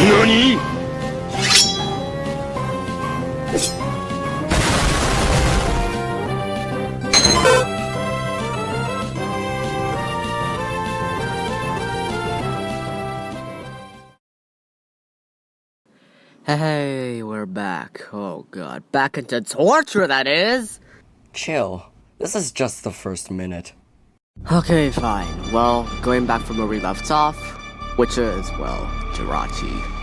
NANI?! Hey, we're back. Oh god, back into torture, that is! Chill. This is just the first minute. Okay, fine. Well, going back from where we left off, which is, well, Jirachi.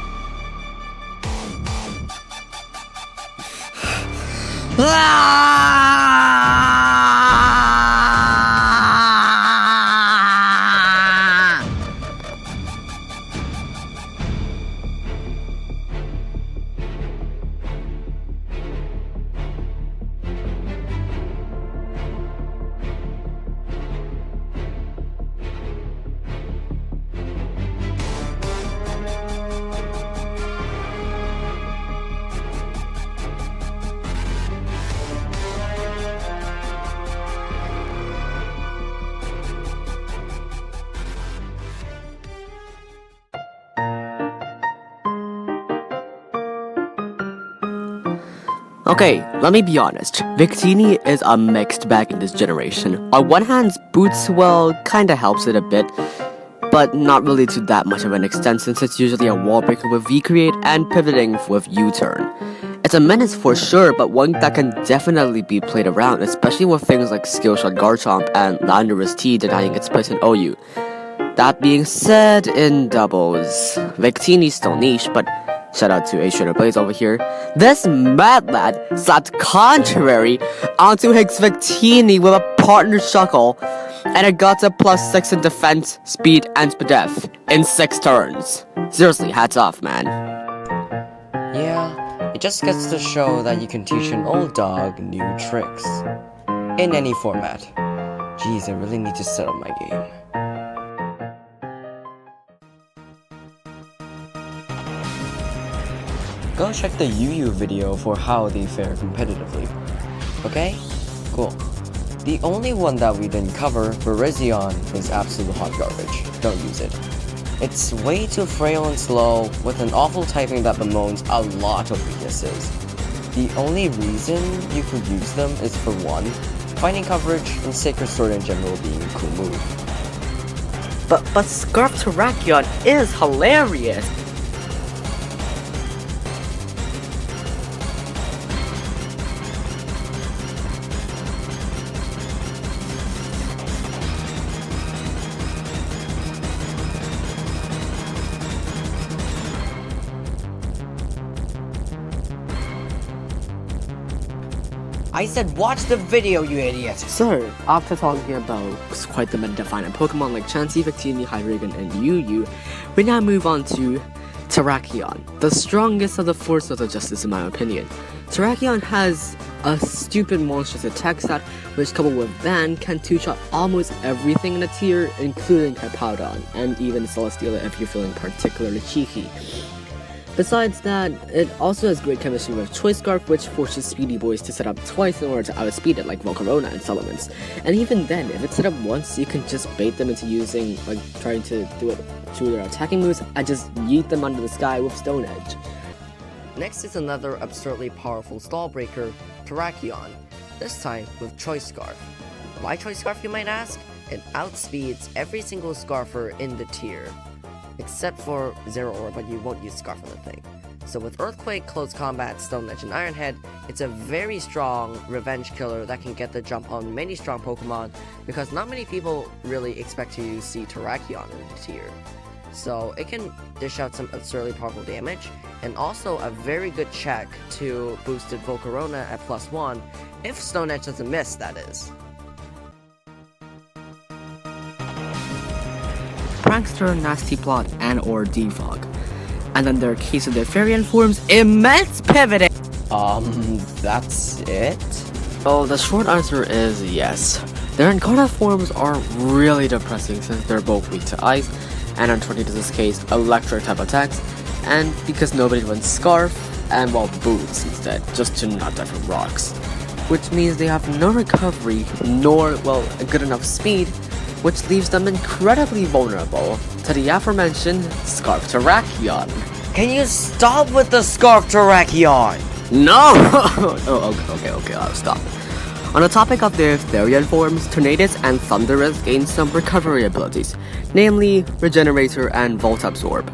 Okay, let me be honest. Victini is a mixed bag in this generation. On one hand, Boots, well, kinda helps it a bit, but not really to that much of an extent since it's usually a wall breaker with V-create and pivoting with U-turn. It's a menace for sure, but one that can definitely be played around, especially with things like Skillshot Garchomp and Landorus T denying its place in OU. That being said, in doubles, Victini's still niche, but shout out to A Blaze over here. This mad lad slapped contrary onto his Victini with a partner shuckle, and it got a +6 in defense, speed, and SPDEF in 6 turns. Seriously, hats off, man. Yeah, it just gets to show that you can teach an old dog new tricks. In any format. Jeez, I really need to set up my game. Go check the UU video for how they fare competitively. Okay? Cool. The only one that we didn't cover, Virizion, is absolute hot garbage. Don't use it. It's way too frail and slow, with an awful typing that bemoans a lot of weaknesses. The only reason you could use them is for 1, finding coverage, and Sacred Sword in general being a cool move. But Scarf Terrakion is hilarious! I said watch the video, you idiot! So, after talking about quite the meta-defining Pokemon like Chansey, Victini, Hydreigon, and UU, we now move on to Terrakion, the strongest of the Force of the Justice in my opinion. Terrakion has a stupid monstrous attack stat, which coupled with Van can two-shot almost everything in a tier, including Hippowdon, and even Celesteela if you're feeling particularly cheeky. Besides that, it also has great chemistry with Choice Scarf, which forces Speedy Boys to set up twice in order to outspeed it, like Volcarona and Salamence. And even then, if it's set up once, you can just bait them into using, like, trying to do it through their attacking moves, and just yeet them under the sky with Stone Edge. Next is another absurdly powerful stall breaker, Terrakion, this time with Choice Scarf. Why Choice Scarf, you might ask? It outspeeds every single Scarfer in the tier. Except for Zero Ore, but you won't use Scarf on the thing. So with Earthquake, Close Combat, Stone Edge, and Iron Head, it's a very strong revenge killer that can get the jump on many strong Pokemon, because not many people really expect to see Terrakion in the tier. So it can dish out some absurdly powerful damage, and also a very good check to boosted Volcarona at +1, if Stone Edge doesn't miss, that is. Prankster, Nasty Plot, and or Defog. And then their case of their Fairy forms, immense pivoting! That's it? Well, the short answer is yes. Their Incarnate forms are really depressing since they're both weak to ice, and unfortunately in this case, electric type attacks, and because nobody runs Scarf, and well, Boots instead, just to not die from rocks. Which means they have no recovery, nor, well, a good enough speed, which leaves them incredibly vulnerable to the aforementioned Scarf Terrakion. Can you stop with the scarf, Terrakion? No! Oh, okay, I'll stop. On the topic of their Therian forms, Tornadus and Thunderous gain some recovery abilities, namely Regenerator and Volt Absorb.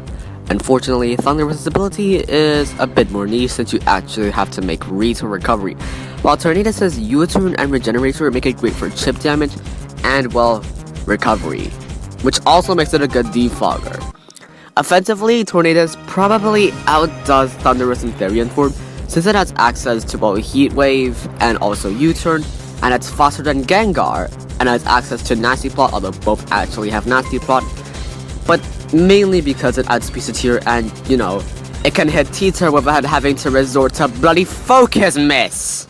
Unfortunately, Thunderous' ability is a bit more niche since you actually have to make reads for recovery, while Tornadus' U-turn and Regenerator make it great for chip damage and, well, recovery, which also makes it a good defogger. Offensively, Tornadus probably outdoes Thunderous in Therian form since it has access to both Heat Wave and also U-turn, and it's faster than Gengar, and has access to Nasty Plot, although both actually have Nasty Plot, but mainly because it outspeeds a tier and, you know, it can hit T-tier without having to resort to bloody Focus Miss!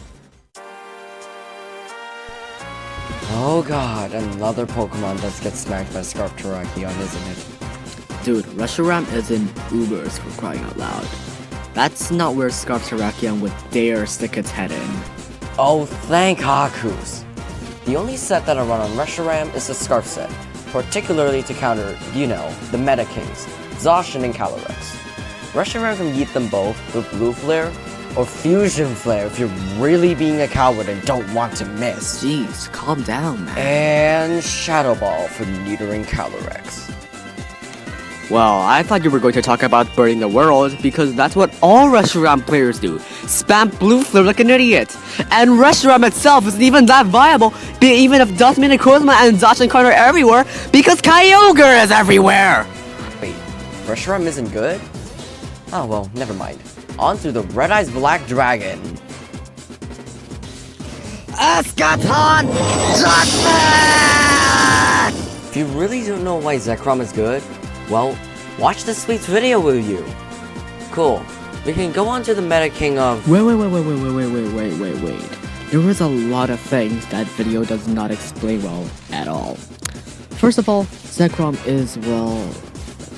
Oh god, another Pokemon that gets smacked by Scarf Terrakion, isn't it? Dude, Reshiram is in Ubers for crying out loud. That's not where Scarf Terrakion would dare stick its head in. Oh, thank Hakus! The only set that I run on Reshiram is the Scarf set, particularly to counter, you know, the Meta Kings, Zacian and Calyrex. Reshiram can beat them both with Blue Flare, or Fusion Flare if you're really being a coward and don't want to miss. Jeez, calm down, man. And Shadow Ball for neutering Calyrex. Well, I thought you were going to talk about burning the world, because that's what all Reshiram players do. Spam Blue Flare like an idiot. And Reshiram itself isn't even that viable, even if Dustman and Cosma and Zacian are everywhere, because Kyogre is everywhere! Wait, Reshiram isn't good? Oh well, never mind. On to the Red Eyes Black Dragon. Eschaton Judgment! If you really don't know why Zekrom is good, well, watch this week's video with you. Cool. We can go on to the Meta King of... Wait. There was a lot of things that video does not explain well at all. First of all, Zekrom is, well,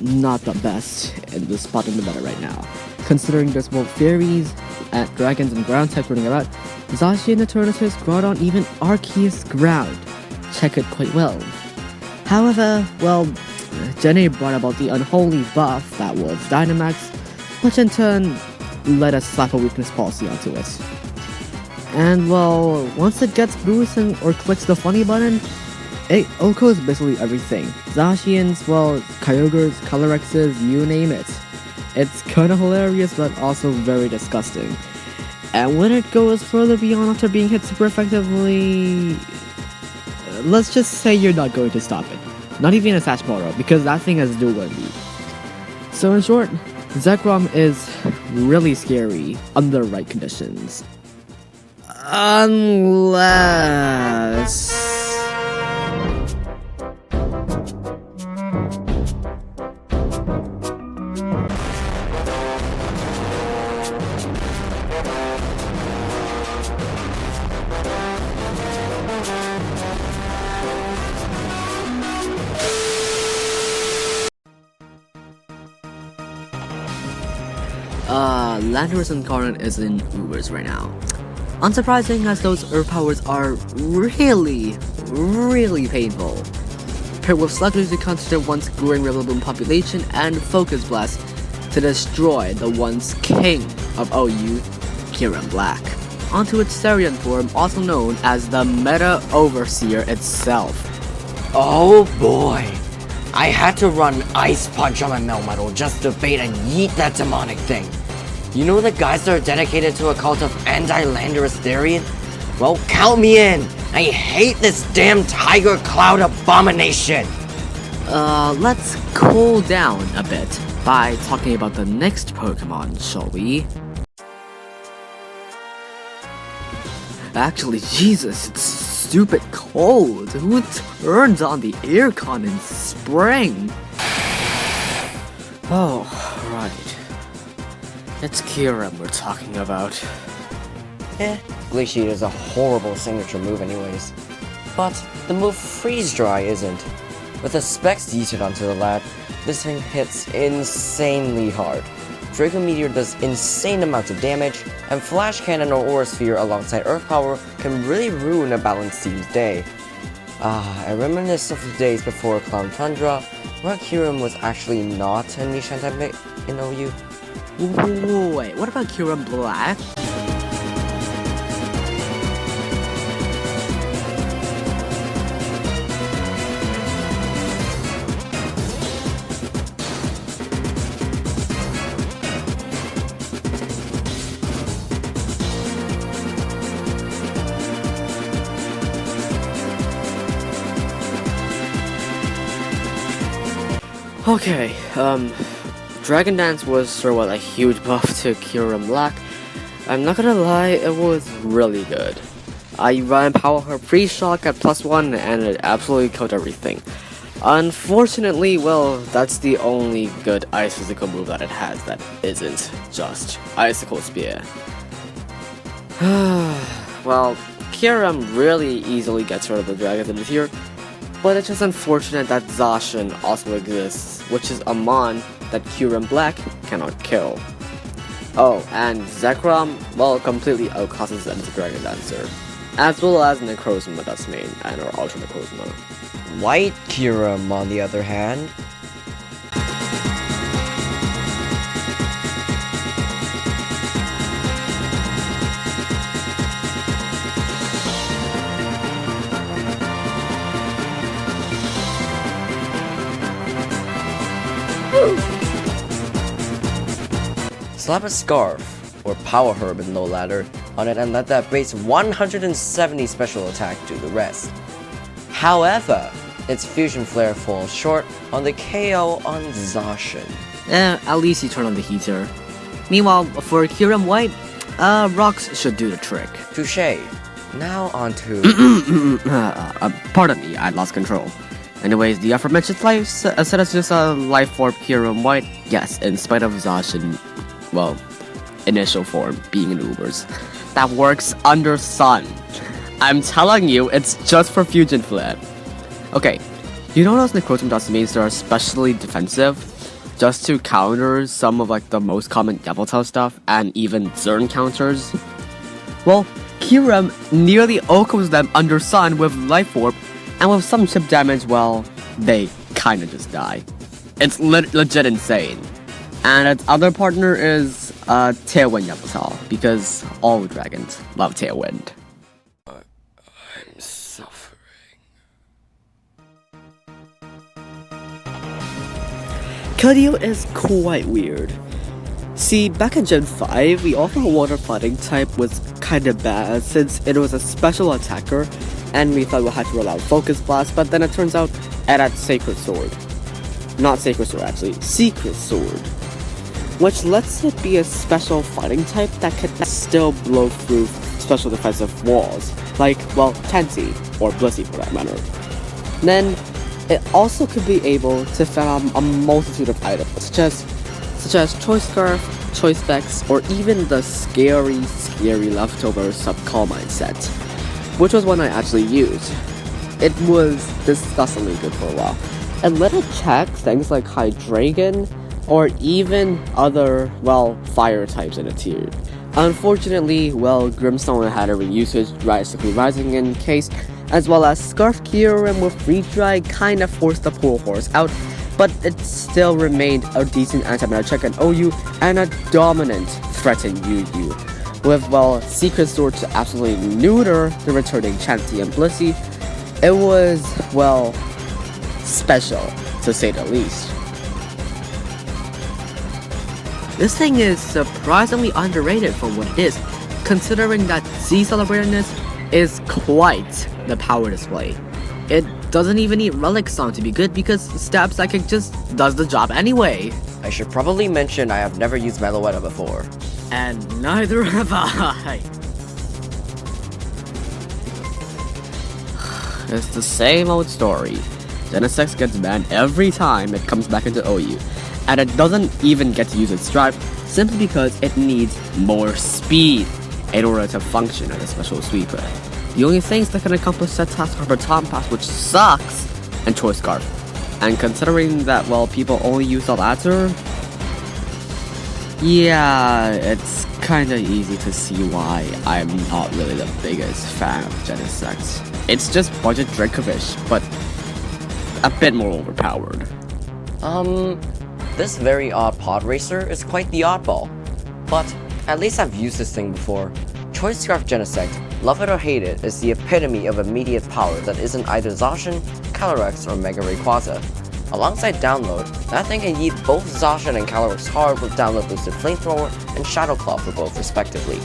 not the best in the spot in the meta right now. Considering there's both fairies, dragons, and ground types running about, Zacian and Eternatus, Groudon, even Arceus Ground check it quite well. However, well, Jenny brought about the unholy buff that was Dynamax, which in turn let us slap a weakness policy onto it. And well, once it gets boost or clicks the funny button, it OHKOs basically everything. Zacian's, well, Kyogre's, Calyrex's, you name it. It's kinda hilarious, but also very disgusting. And when it goes further beyond after being hit super effectively, let's just say you're not going to stop it. Not even a Sashimoto, because that thing is dual-worthy. So in short, Zekrom is really scary under the right conditions. Unless... Landorus Incarnate is in Ubers right now. Unsurprising, as those Earth powers are really painful. Paired with Sluggish to counter the once growing Rillaboom population and Focus Blast to destroy the once king of OU, Kyurem Black. Onto its Therian form, also known as the Meta Overseer itself. Oh boy! I had to run Ice Punch on my Melmetal just to bait and yeet that demonic thing. You know the guys that are dedicated to a cult of anti-Landorus Therian? Well, count me in! I hate this damn Tiger Cloud abomination! Let's cool down a bit by talking about the next Pokemon, shall we? Actually, Jesus, it's stupid cold. Who turns on the aircon in spring? Oh, right. It's Kyurem we're talking about. Glaciate is a horrible signature move anyways. But the move Freeze Dry isn't. With the specs detailed onto the lad, this thing hits insanely hard. Draco Meteor does insane amounts of damage, and Flash Cannon or Aura Sphere alongside Earth Power can really ruin a balanced team's day. I reminisce of the days before Clown Tundra, where Kyurem was actually not a niche type in OU. Wait, what about Kyurem Black? Okay, Dragon Dance was sort of a huge buff to Kyurem Black. I'm not gonna lie, it was really good. I ran Power Her pre-shock at +1 and it absolutely killed everything. Unfortunately, well, that's the only good ice physical move that it has that isn't just Icicle Spear. Well, Kyurem really easily gets rid of the dragons in this tier, but it's just unfortunate that Zacian also exists, which is a mon that Kyurem Black cannot kill. Oh, and Zekrom, well, completely outclasses the Dragon Dancer, as well as Necrozma that's main, and our Ultra Necrozma. White Kyurem, on the other hand, slap a Scarf, or Power Herb in low ladder, on it and let that base 170 special attack do the rest. However, its Fusion Flare falls short on the KO on Zacian. At least you turn on the heater. Meanwhile, for Kyurem White, Rocks should do the trick. Touché. Now on to... Pardon me, I lost control. Anyways, the aforementioned life set as just a life orb Kyurem White, yes, in spite of Zacian, well, initial form being in Ubers, that works under Sun. I'm telling you, it's just for Fusion Flare. Okay, you know those Necrozma dots mains are especially defensive, just to counter some of like the most common Yveltal stuff and even Zern counters? Well, Kyurem nearly outcomes them under Sun with Life Orb, and with some chip damage, well, they kinda just die. It's legit insane. And its other partner is Tailwind Yveltal, because all dragons love Tailwind. I'm suffering. Kedio is quite weird. See, back in Gen 5, we all thought Water Fighting type was kinda bad since it was a special attacker, and we thought we had to roll out Focus Blast, but then it turns out it had Sacred Sword. Not Sacred Sword actually, Secret Sword. Which lets it be a special fighting type that can still blow through special defensive walls, like, well, Tansy, or Blissey for that matter. Then, it also could be able to farm a multitude of items, such as Choice Scarf, Choice Specs, or even the scary leftover Subcall Mindset, which was one I actually used. It was disgustingly good for a while, and let it check things like Hydreigon, or even other, well, fire types in a tier. Unfortunately, well, Grimstone had a reusage drastically rising in case, as well as Scarf Kyurem with Free Dry kinda forced the Pool Horse out, but it still remained a decent anti-meta check on OU and a dominant threat in UU. With, well, Secret Sword to absolutely neuter the returning Chansey and Blissey, it was, well, special, to say the least. This thing is surprisingly underrated for what it is, considering that Z Celebratedness is quite the power display. It doesn't even need Relic Song to be good because Stab Psychic just does the job anyway. I should probably mention I have never used Meloetta before. And neither have I. It's the same old story. Genesect gets banned every time it comes back into OU, and it doesn't even get to use its drive simply because it needs more speed in order to function as a special sweeper. The only things that can accomplish that task are Baton Pass, which sucks, and Choice Scarf. And considering that, well, people only use the latter, yeah, it's kinda easy to see why I'm not really the biggest fan of Genesect. It's just budget Drinkovish, but a bit more overpowered. This very odd pod racer is quite the oddball. But at least I've used this thing before. Choice Scarf Genesect, love it or hate it, is the epitome of immediate power that isn't either Zacian, Calyrex, or Mega Rayquaza. Alongside Download, that thing can yeet both Zacian and Calyrex hard with Download boosted Flamethrower and Shadow Claw for both respectively.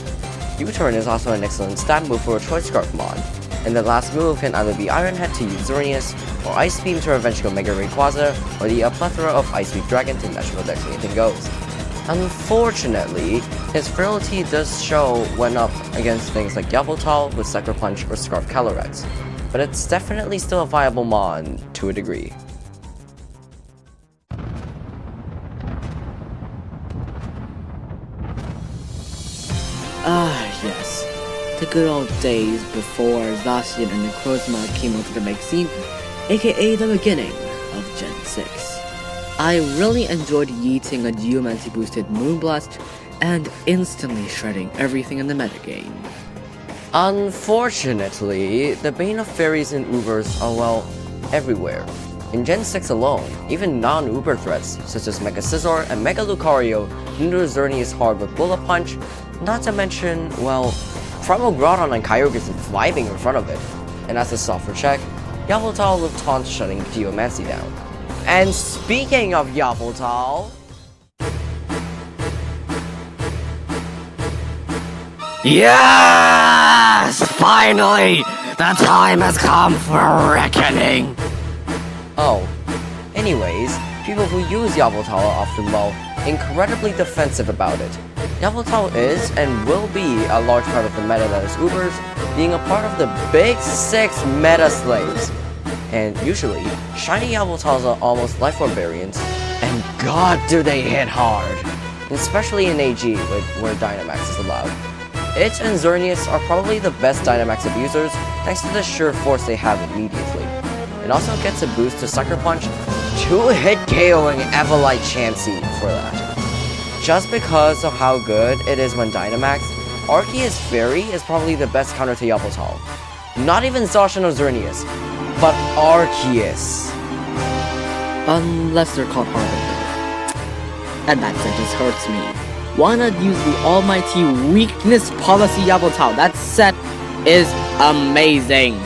U-Turn is also an excellent stat move for a Choice Scarf mod, and the last move can either be Iron Head to use Xerneas, or Ice Beam to revenge go Mega Rayquaza, or the plethora of Ice Beam Dragon to National Dex anything goes. Unfortunately, his frailty does show when up against things like Yveltal with Sucker Punch or Scarf Calyrex, but it's definitely still a viable mod to a degree. Yes. The good old days before Zacian and Necrozma came onto the big scene, aka the beginning of Gen 6. I really enjoyed yeeting a Geomancy boosted Moonblast and instantly shredding everything in the metagame. Unfortunately, the Bane of Fairies and Ubers are, well, everywhere. In Gen 6 alone, even non-Uber threats such as Mega Scizor and Mega Lucario neuter Xerneas hard with Bullet Punch, not to mention, well, Primal Groudon and Kyogre is vibing in front of it. And as a softer check, Yveltal with Taunt shutting Geomancy down. And speaking of Yveltal... Yes! Finally! The time has come for reckoning! Oh, anyways, people who use Yveltal are often, well, incredibly defensive about it. Yveltal is and will be a large part of the meta that is Ubers, being a part of the Big 6 meta slaves. And usually, shiny Yveltals are almost Life Orb variants, and god do they hit hard! Especially in AG, where Dynamax is allowed. It and Xerneas are probably the best Dynamax abusers thanks to the sheer force they have immediately. It also gets a boost to Sucker Punch, 2-hit KOing Evolite Chansey for that. Just because of how good it is when Dynamax, Arceus Fairy is probably the best counter to Yveltal. Not even Zacian or Xerneas, but Arceus. Unless they're called Harbinger. And that set just hurts me. Why not use the almighty weakness policy Yveltal? That set is amazing.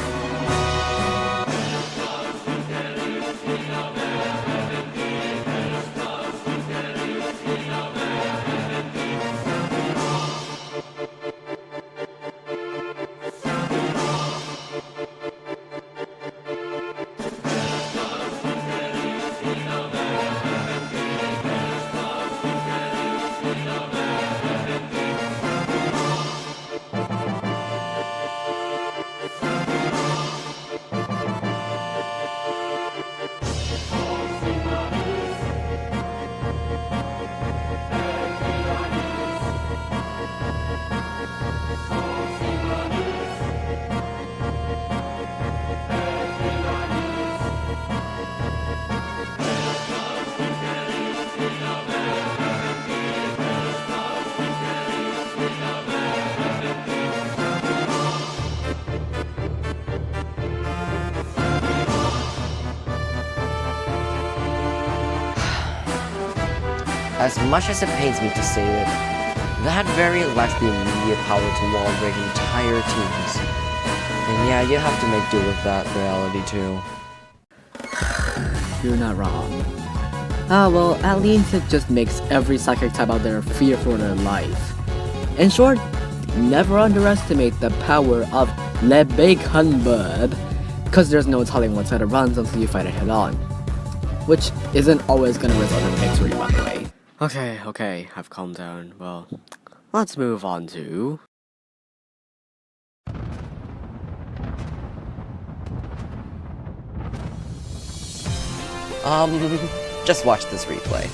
As much as it pains me to say it, that variant lacks the immediate power to wall break entire teams. And yeah, you have to make do with that reality too. You're not wrong. Well, at least it just makes every psychic type out there fear for their life. In short, never underestimate the power of Le Bacon Burb, cause there's no telling what side it runs until you fight it head on. Which isn't always gonna result in victory, by the way. Okay, I've calmed down. Well, let's move on to... Just watch this replay.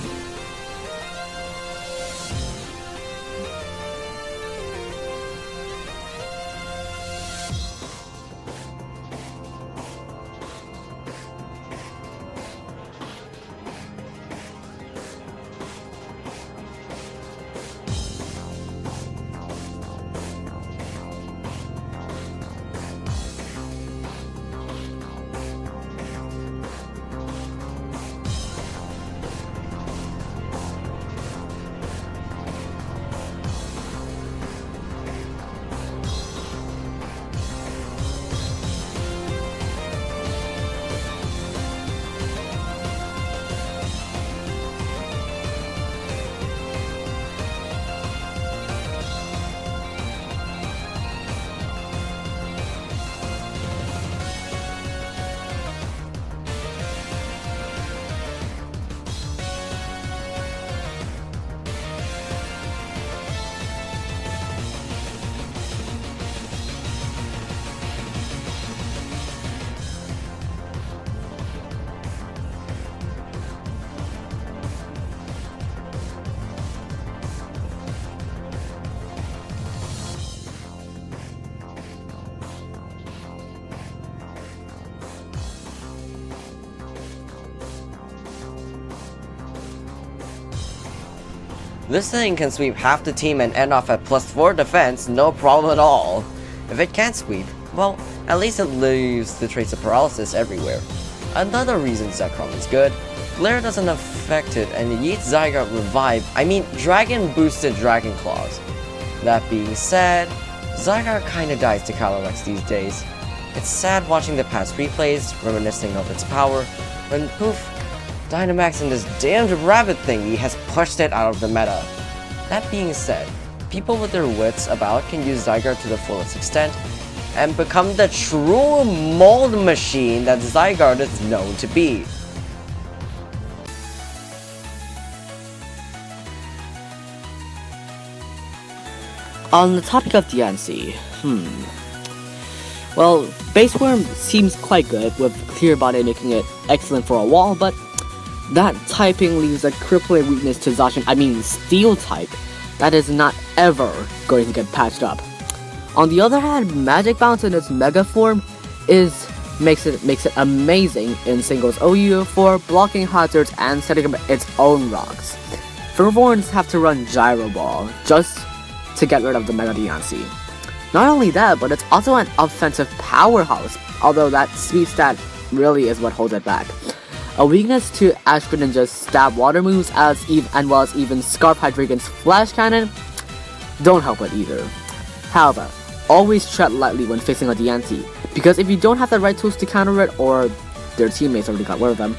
This thing can sweep half the team and end off at +4 defense, no problem at all. If it can't sweep, well, at least it leaves the trace of paralysis everywhere. Another reason Zekrom is good, Glare doesn't affect it and Yeet's Zygarde Dragon boosted Dragon Claws. That being said, Zygarde kinda dies to Calyrex these days. It's sad watching the past replays, reminiscing of its power, when poof, Dynamax and this damned rabbit thingy has pushed it out of the meta. That being said, people with their wits about can use Zygarde to the fullest extent, and become the true mold machine that Zygarde is known to be. On the topic of DIANCIE, well, Base Form seems quite good, with Clear Body making it excellent for a wall, but that typing leaves a crippling weakness to Steel type that is not ever going to get patched up. On the other hand, Magic Bounce in its Mega Form makes it amazing in singles OU for blocking hazards and setting up its own rocks. Fervorns have to run Gyro Ball just to get rid of the Mega DIANCIE. Not only that, but it's also an offensive powerhouse, although that speed stat really is what holds it back. A weakness to Ash Greninja's stab water moves as well as even Scarf Hydreigon's Flash Cannon don't help it either. However, always tread lightly when facing a DIANCIE, because if you don't have the right tools to counter it, or their teammates already got rid of them,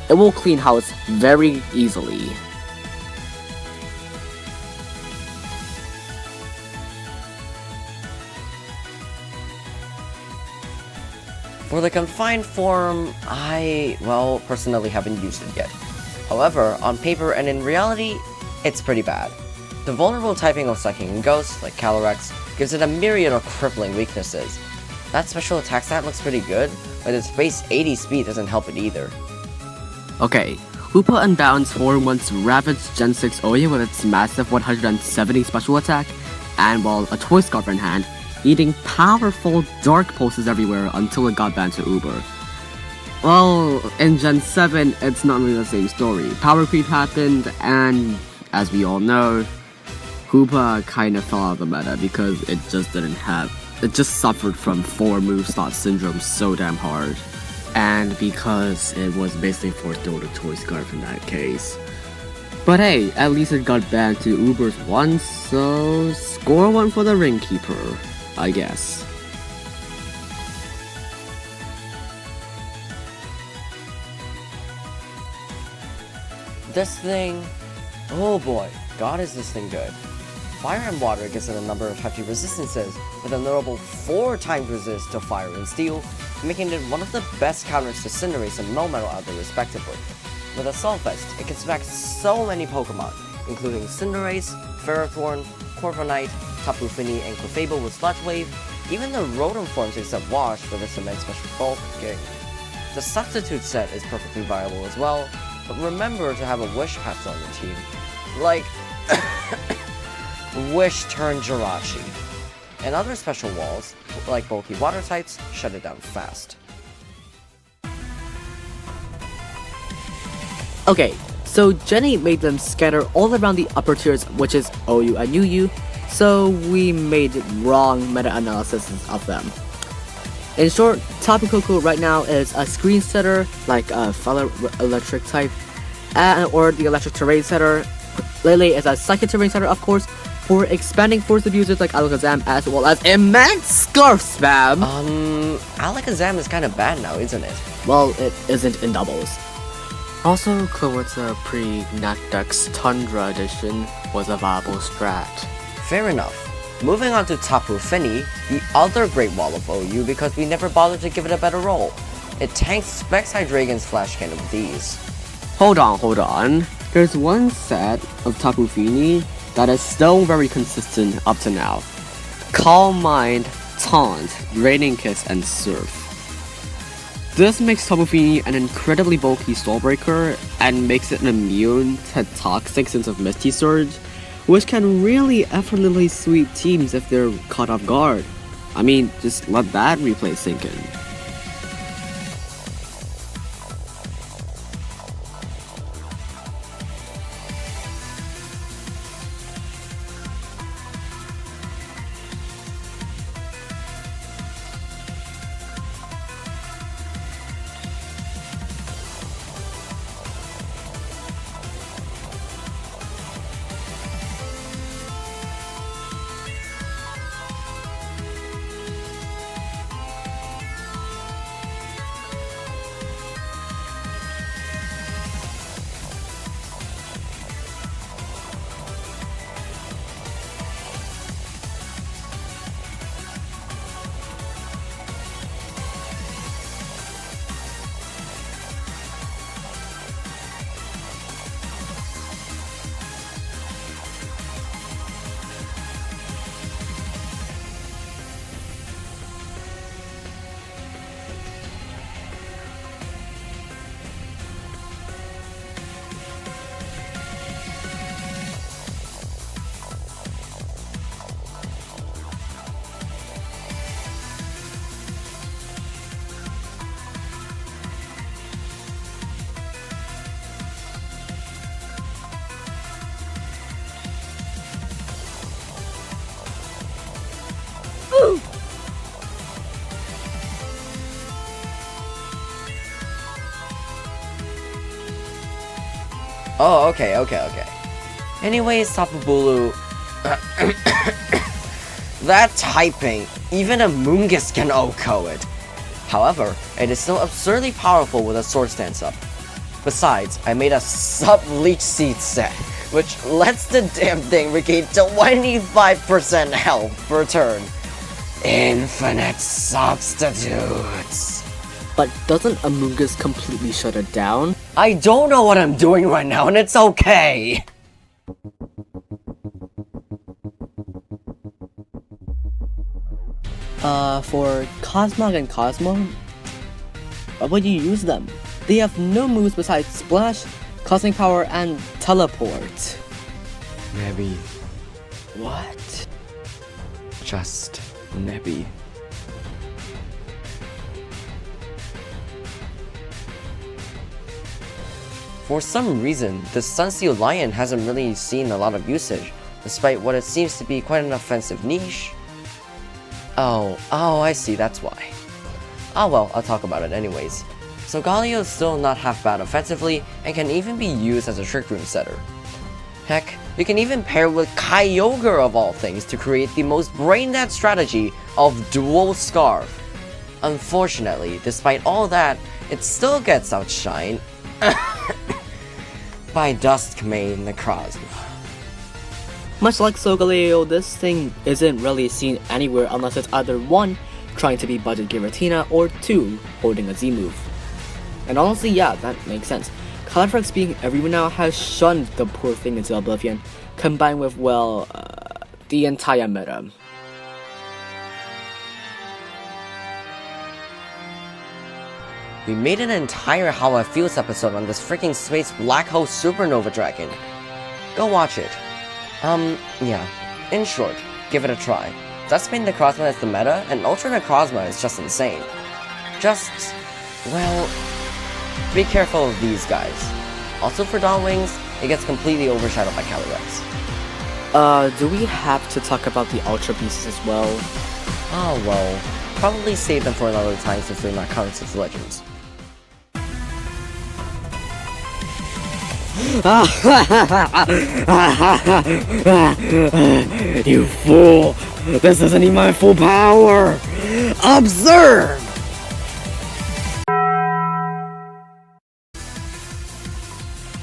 it will clean house very easily. For the confined form, I personally haven't used it yet. However, on paper and in reality, it's pretty bad. The vulnerable typing of Psychic and Ghost, like Calyrex, gives it a myriad of crippling weaknesses. That special attack stat looks pretty good, but its base 80 speed doesn't help it either. Okay, Hoopa Unbound's form once ravaged Gen 6 Oya with its massive 170 special attack, and a Toy Scarf in hand, eating powerful Dark Pulses everywhere until it got banned to Uber. Well, in Gen 7, it's not really the same story. Power creep happened, and as we all know, Hoopa kinda fell out of the meta because it just suffered from 4 move slot syndrome so damn hard. And because it was basically forced to go to Toy Scarf in that case. But hey, at least it got banned to Ubers once, so score 1 for the Ring Keeper, I guess. This thing, oh boy, god is this thing good. Fire and Water gives it a number of hefty resistances, with a notable 4 times resist to Fire and Steel, making it one of the best counters to Cinderace and Melmetal out there respectively. With Assault Vest, it can smack so many Pokemon, including Cinderace, Ferrothorn, Corviknight, Tapu Fini, and Clefable with Sludge Wave, even the Rotom forms except Wash with its immense special bulking. The Substitute set is perfectly viable as well, but remember to have a Wish Patch on your team. Like, Wish turn Jirachi. And other special walls, like bulky water types, shut it down fast. Okay, so Jenny made them scatter all around the upper tiers, which is OU and UU, so we made wrong meta-analysis of them. In short, Tapu Koko right now is a screen setter, like a Fire Electric type, or the Electric Terrain setter. Lele is a Psychic Terrain setter, of course, for expanding Force abusers like Alakazam, as well as immense Scarf Spam! Alakazam is kinda bad now, isn't it? Well, it isn't in doubles. Also, Clarissa pre-Natdex Tundra edition was a viable strat. Fair enough. Moving on to Tapu Fini, the other great wall of OU because we never bothered to give it a better role. It tanks Specs Hydreigon's Flash Cannon with ease. Hold on. There's one set of Tapu Fini that is still very consistent up to now. Calm Mind, Taunt, Draining Kiss, and Surf. This makes Tapu Fini an incredibly bulky Stallbreaker and makes it immune to Toxic since of Misty Surge, which can really effortlessly sweep teams if they're caught off guard. I mean, just let that replay sink in. Oh, okay. Anyways, Tapabulu... that typing, even a Moongus can OHKO it. However, it is still absurdly powerful with a sword stance up. Besides, I made a sub-leech seed set, which lets the damn thing regain 25% health per turn. Infinite substitutes. But doesn't Amoongus completely shut it down? I don't know what I'm doing right now, and it's okay. For Cosmog and COSMOEM, why would you use them? They have no moves besides Splash, Cosmic Power, and Teleport. Nebby. What? Just Nebby. For some reason, the Sunsteel Lion hasn't really seen a lot of usage, despite what it seems to be quite an offensive niche. Oh, I see, that's why. Oh well, I'll talk about it anyways. So Galio is still not half bad offensively, and can even be used as a Trick Room setter. Heck, you can even pair with Kyogre of all things to create the most brain-dead strategy of Dual Scarf. Unfortunately, despite all that, it still gets outshined by Duskmane Necrozma. Much like Solgaleo, this thing isn't really seen anywhere unless it's either 1, trying to be budget Giratina, or 2, holding a Z move. And honestly, yeah, that makes sense. Calyrex being everywhere now has shunned the poor thing into oblivion, combined with, well, the entire meta. We made an entire How It Feels episode on this freaking space black hole supernova dragon. Go watch it. Yeah. In short, give it a try. Duskmane Necrozma is the meta, and Ultra Necrozma is just insane. Just, well, be careful of these guys. Also for Dawnwings, it gets completely overshadowed by Calyrex. Do we have to talk about the Ultra Beasts as well? Oh well, probably save them for another time since they're not counted as legends. You fool! This isn't even my full power! Observe!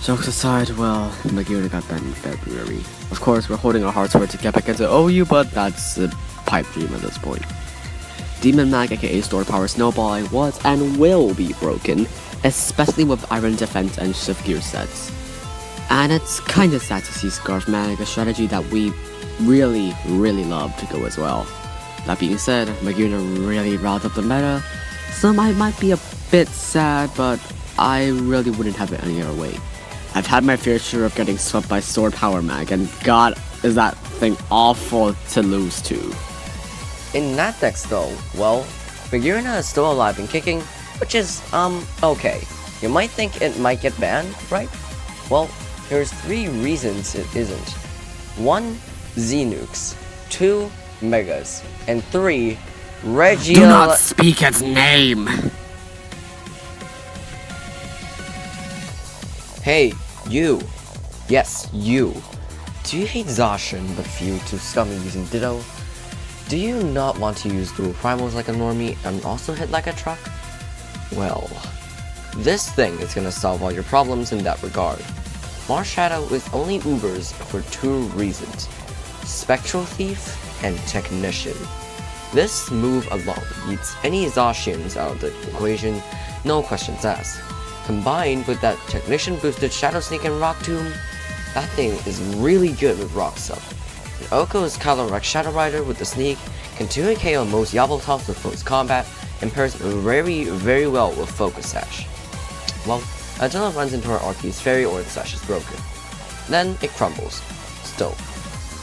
Jokes aside, well, Magearna got banned in February. Of course, we're holding our hearts for it to get back into OU, but that's a pipe dream at this point. Demon Mag aka Store Power Snowball was and will be broken, especially with Iron Defense and Shift Gear sets. And it's kinda sad to see Scarf Mag, a strategy that we really love, to go as well. That being said, Magearna really riled up the meta, so I might be a bit sad, but I really wouldn't have it any other way. I've had my fair share of getting swept by Sword Power Mag, and god, is that thing awful to lose to. In that decks though, well, Magearna is still alive and kicking, which is, okay. You might think it might get banned, right? Well, there's 3 reasons it isn't. 1, Z-Nukes. 2, Megas. And 3, Regia... Do not speak its name! Hey, you. Yes, you. Do you hate Zacian but few too scummy using Ditto? Do you not want to use dual primals like a normie and also hit like a truck? Well, this thing is gonna solve all your problems in that regard. Marshadow is only Ubers for 2 reasons: Spectral Thief and Technician. This move alone beats any Zacians out of the equation, no questions asked. Combined with that Technician boosted Shadow Sneak and Rock Tomb, that thing is really good with Rock Sub. And Oko's Calyrex Shadow Rider with the Sneak can 2-hit KO most Yabbletops with close combat and pairs very well with Focus Sash. Well, until it runs into her Arceus Fairy or its Sash is broken. Then it crumbles. Still,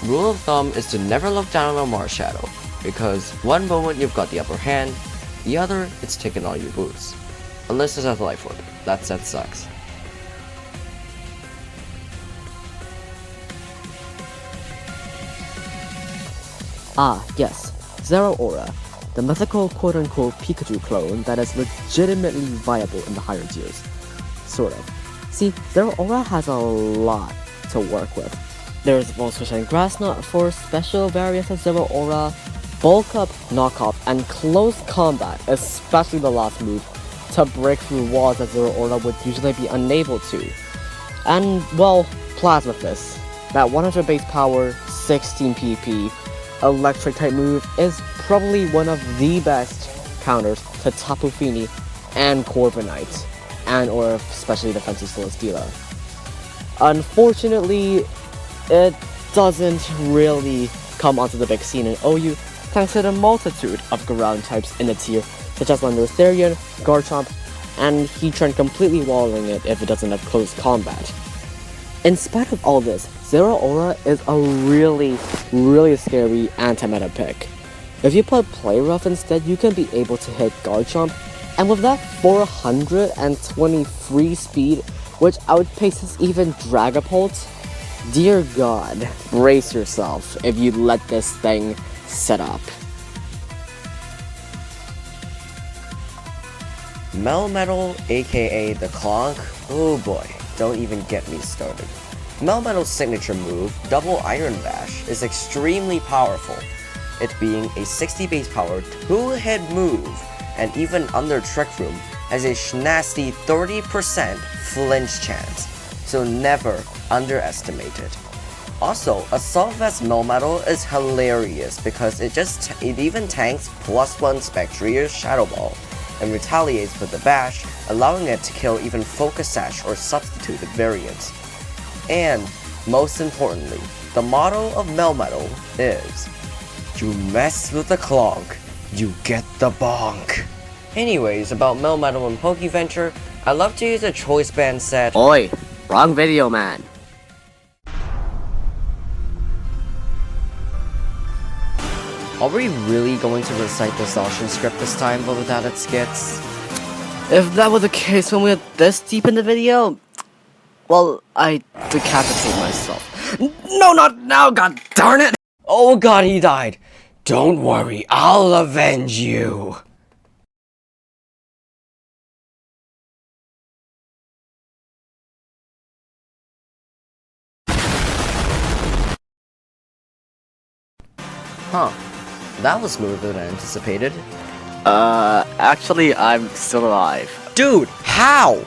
rule of thumb is to never look down on a Marshadow, because one moment you've got the upper hand, the other it's taking all your boosts. Unless there's a Life Orb, that set sucks. Ah, yes, Zeraora, the mythical quote-unquote Pikachu clone that is legitimately viable in the higher tiers. Sort of. See, Zero Aura has a lot to work with. There's Volswish and Grass Knot for special variants of Zero Aura, Bulk Up, Knock Off, and Close Combat, especially the last move, to break through walls that Zero Aura would usually be unable to. And, well, Plasma Fist. That 100 base power, 16 PP, electric type move is probably one of the best counters to Tapu Fini and Corviknight, and or especially defensive Celesteela. Unfortunately, it doesn't really come onto the big scene in OU thanks to the multitude of ground types in the tier, such as Therian, Garchomp, and Heatran completely walling it if it doesn't have close combat. In spite of all this, Zero Aura is a really scary anti-meta pick. If you put Play Rough instead, you can be able to hit Garchomp, and with that 423 speed, which outpaces even Dragapult, dear god, brace yourself if you let this thing set up. Melmetal, aka the Clonk, oh boy, don't even get me started. Melmetal's signature move, Double Iron Bash, is extremely powerful, it being a 60 base power 2-hit move, and even under Trick Room has a nasty 30% flinch chance, so never underestimate it. Also, Assault Vest Melmetal is hilarious because it even tanks +1 Spectria's Shadow Ball, and retaliates with the bash, allowing it to kill even Focus Sash or substituted variants. And, most importantly, the motto of Melmetal is, you mess with the Clonk, you get the bonk. Anyways, about Melmetal and Pokeventure, I love to use a choice band set. Oi, wrong video, man. Are we really going to recite the Zacian script this time, but without its skits? If that were the case when we were this deep in the video, well, I decapitate myself. No, not now, god darn it! Oh god, he died! Don't worry, I'll avenge you! Huh. That was smoother than anticipated. Actually, I'm still alive. Dude, how?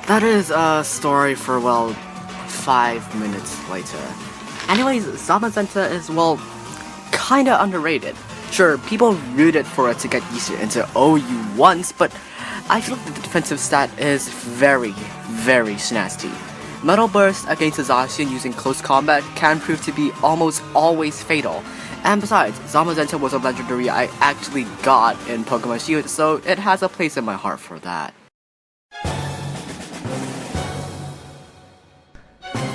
That is a story for, well, 5 minutes later. Anyways, Zamazenta is, well, kinda underrated. Sure, people rooted for it to get used into OU once, but I feel like the defensive stat is very snazzy. Metal Burst against Zacian using close combat can prove to be almost always fatal. And besides, Zamazenta was a legendary I actually got in Pokemon Shield, so it has a place in my heart for that.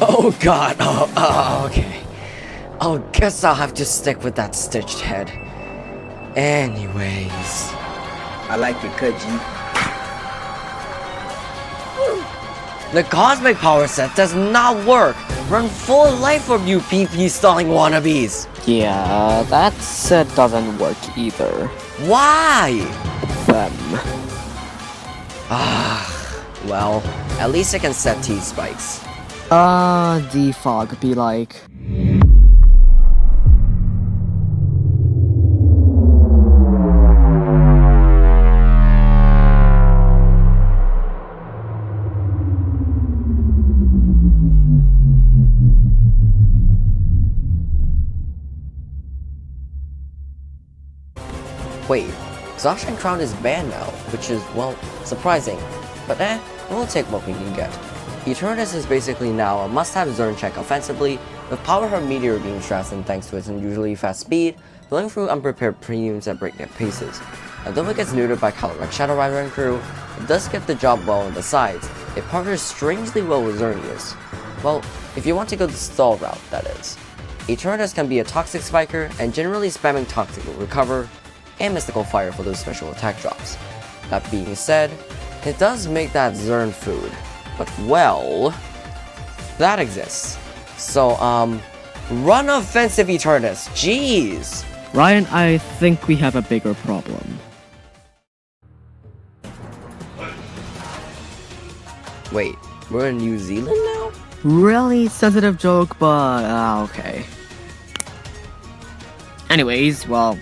Oh god, okay. I guess I'll have to stick with that stitched head. Anyways. I like your cut, G. The Cosmic Power Set does not work! Run full life from you PP stalling wannabes! Yeah, that set doesn't work either. Why? Them. Well, at least I can set T-spikes. Defog be like. Wait, Zacian Crown is banned now, which is, well, surprising. But we'll take what we can get. Eternatus is basically now a must-have Zern check offensively, with Power Her Meteor Beam Strassin thanks to its unusually fast speed, blowing through unprepared premiums at breakneck paces. Although it gets neutered by Calyrex Shadow Rider and crew, it does get the job well on the sides. It partners strangely well with Xerneas. Well, if you want to go the stall route, that is. Eternatus can be a Toxic Spiker, and generally spamming Toxic will recover, and Mystical Fire for those special attack drops. That being said, it does make that Zern food. But well, that exists. So, run offensive Eternatus, jeez! Ryan, I think we have a bigger problem. Wait, we're in New Zealand now? Really sensitive joke, but okay. Anyways, well,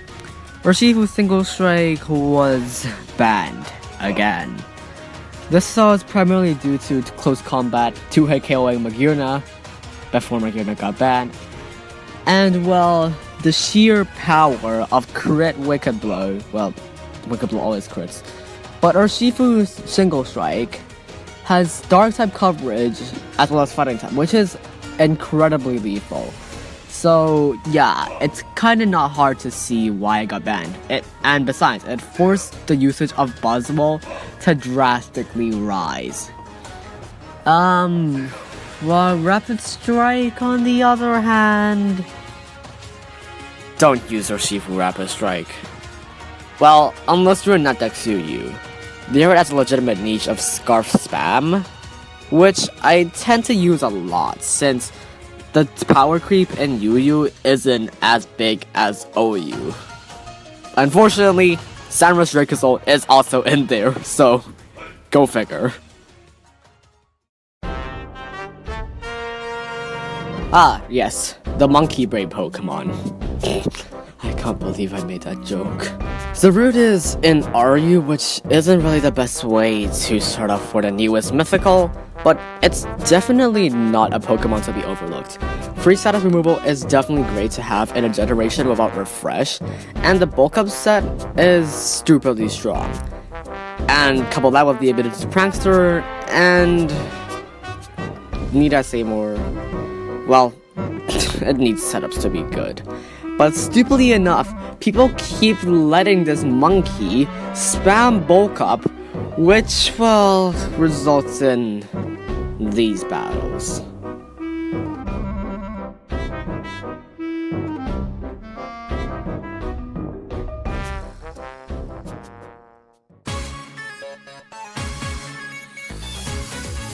Urshifu's single strike was banned again. This was primarily due to close combat, 2-hit KOing Magirna before Magirna got banned, and well, the sheer power of crit Wicked Blow. Well, Wicked Blow always crits, but Urshifu's single strike has dark type coverage as well as fighting type, which is incredibly lethal. So yeah, it's kinda not hard to see why it got banned. And besides, it forced the usage of Buzzwole to drastically rise. Well, Rapid Strike on the other hand... Don't use Urshifu Rapid Strike. Well, unless you're not Dexuyu. There is a legitimate niche of Scarf Spam, which I tend to use a lot since the power creep in Yu isn't as big as OU. Unfortunately, Sanra's Dracozolt is also in there, so go figure. Ah, yes, the monkey brain Pokemon. I can't believe I made that joke. The route is in RU, which isn't really the best way to start off for the newest mythical, but it's definitely not a Pokemon to be overlooked. Free status removal is definitely great to have in a generation without refresh, and the bulk up set is stupidly strong. And couple that with the ability to Prankster, and... need I say more? Well, it needs setups to be good. But stupidly enough, people keep letting this monkey spam bulk up, which, well, results in these battles.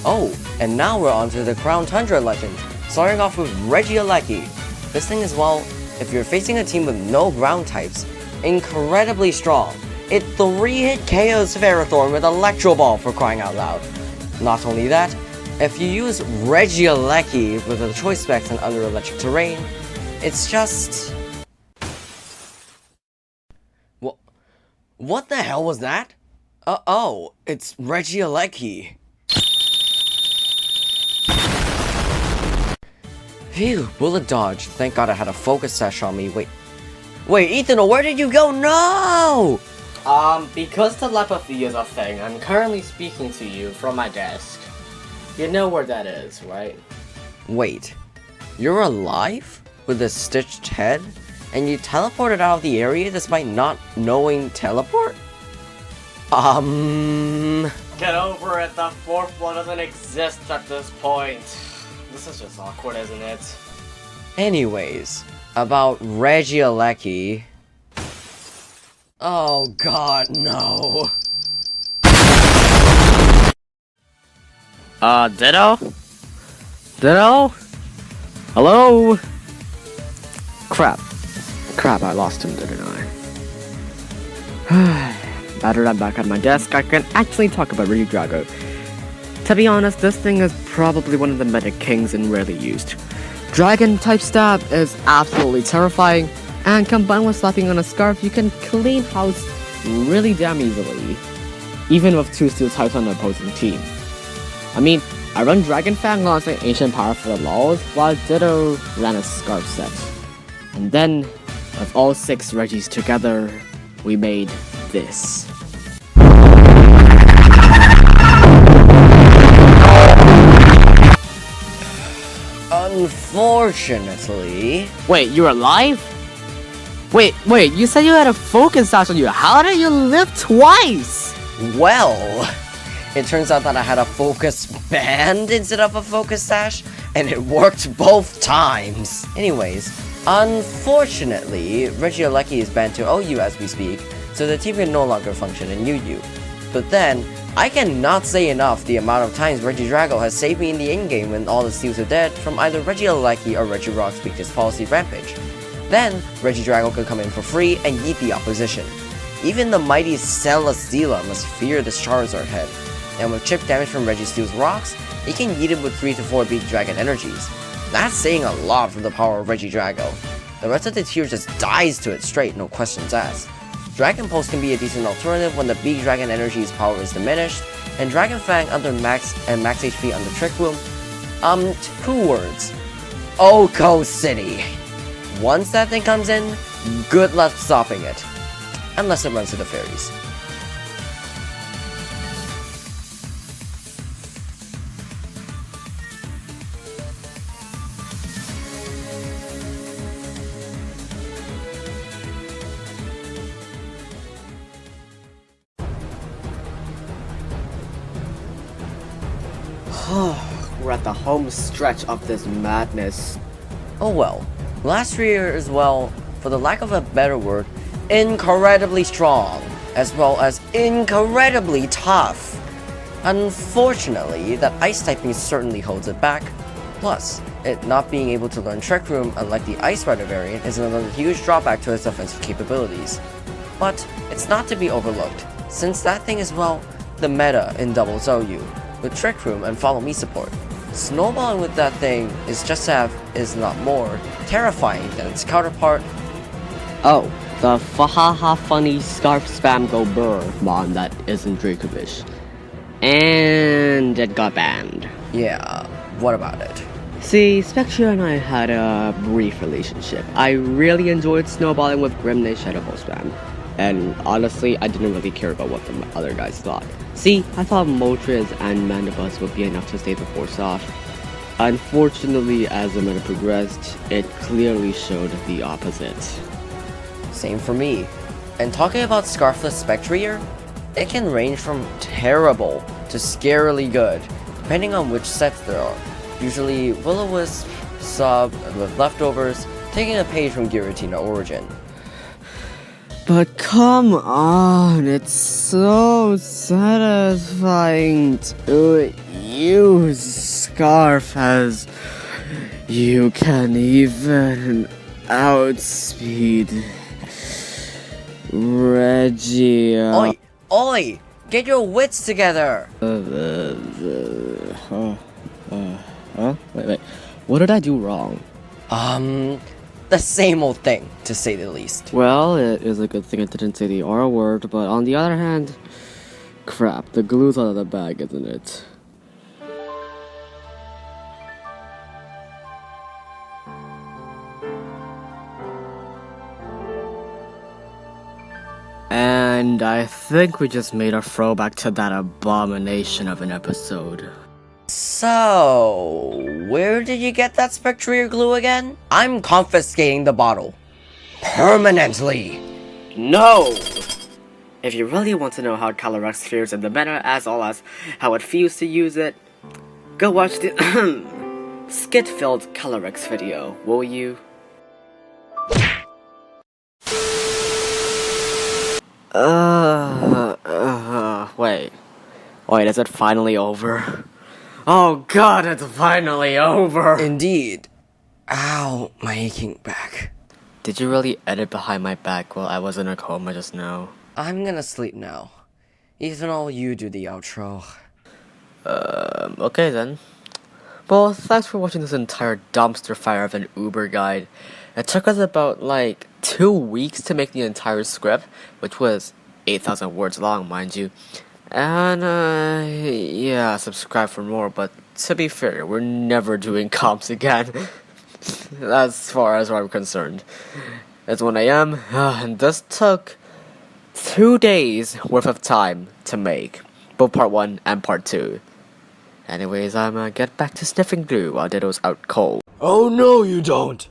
Oh, and now we're on to the Crown Tundra legend, starting off with Regieleki. This thing is, well, if you're facing a team with no ground types, incredibly strong. It 3-hit KOs Ferrothorn with Electro Ball, for crying out loud. Not only that, if you use Regieleki with the choice specs and under electric terrain, it's just... What the hell was that? Oh, it's Regieleki. Phew, bullet dodge. Thank God I had a focus sash on me. Wait, Ethan, where did you go? No! Because telepathy is a thing, I'm currently speaking to you from my desk. You know where that is, right? Wait, you're alive? With a stitched head? And you teleported out of the area despite not knowing teleport? Get over it, the fourth one doesn't exist at this point. This is just awkward, isn't it? Anyways, about Regieleki. Oh god, no. Ditto? Ditto? Hello? Crap, I lost him, didn't I? Now that I'm back at my desk, I can actually talk about Regidrago. To be honest, this thing is probably one of the meta kings and rarely used. Dragon type stab is absolutely terrifying, and combined with slapping on a scarf, you can clean house really damn easily, even with 2 steel types on the opposing team. I mean, I run Dragon Fang launching Ancient Power for the lols, while Ditto ran a scarf set. And then, with all 6 Regis together, we made this. Unfortunately... Wait, you're alive? Wait, you said you had a focus sash on you. How did you live twice? Well, it turns out that I had a focus band instead of a focus sash, and it worked both times. Anyways, unfortunately, Regieleki is banned to OU as we speak, so the team can no longer function in UU. But then, I cannot say enough the amount of times Regidrago has saved me in the in-game when all the steals are dead from either Regieleki or Regirock's weakness policy Rampage. Then, Regidrago could come in for free and yeet the opposition. Even the mighty Celesteela must fear this Charizard head. and with chip damage from Registeel's rocks, he can yeet it with 3 to 4 Big Dragon energies. That's saying a lot from the power of Regidrago. The rest of the tier just dies to it straight, no questions asked. Dragon Pulse can be a decent alternative when the Big Dragon energy's power is diminished, and Dragon Fang under max and max HP under Trick Room. 2 words. Oko City. Once that thing comes in, good luck stopping it. Unless it runs to the fairies. We're at the home stretch of this madness. Oh well. Last year as well, for the lack of a better word, incredibly strong, as well as incredibly tough. Unfortunately, that ice typing certainly holds it back. Plus, it not being able to learn Trick Room, unlike the Ice Rider variant, is another huge drawback to its offensive capabilities. But it's not to be overlooked, since that thing is, well, the meta in Double OU, with Trick Room and Follow Me support. Snowballing with that thing is just is not more terrifying than its counterpart. Oh, the Fahaha Funny Scarf Spam Go Burr mon that isn't Dracovish. And it got banned. Yeah, what about it? See, Spectre and I had a brief relationship. I really enjoyed snowballing with Grimnay Shadowball Spam. And honestly, I didn't really care about what the other guys thought. See, I thought Moltres and Mandibus would be enough to stave the force off. Unfortunately, as the meta progressed, it clearly showed the opposite. Same for me. And talking about Scarfless Spectre, it can range from terrible to scarily good, depending on which sets there are. Usually Will-O-Wisp, Sub, with leftovers, taking a page from Giratina Origin. But come on, it's so satisfying to use Scarf as you can even outspeed Reggie. Oi! Oi! Get your wits together! Wait. What did I do wrong? The same old thing, to say the least. Well, it is a good thing I didn't say the R word, but on the other hand, crap, the glue's out of the bag, isn't it? And I think we just made a throwback to that abomination of an episode. So, where did you get that Spectre glue again? I'm confiscating the bottle. Permanently! No! If you really want to know how Calyrex fares in the meta, as well as how it feels to use it, go watch the skit-filled Calyrex video, will you? Wait, is it finally over? Oh god, it's finally over! Indeed. Ow, my aching back. Did you really edit behind my back while I was in a coma just now? I'm gonna sleep now. Ethanol, you do the outro. Okay then. Well, thanks for watching this entire dumpster fire of an Uber guide. It took us about, 2 weeks to make the entire script, which was 8,000 words long, mind you. And, yeah, subscribe for more, but to be fair, we're never doing comps again. As far as I'm concerned. It's 1 AM, and this took 2 days worth of time to make. Both part 1 and part 2. Anyways, I'm get back to sniffing glue while Ditto's out cold. Oh no you don't!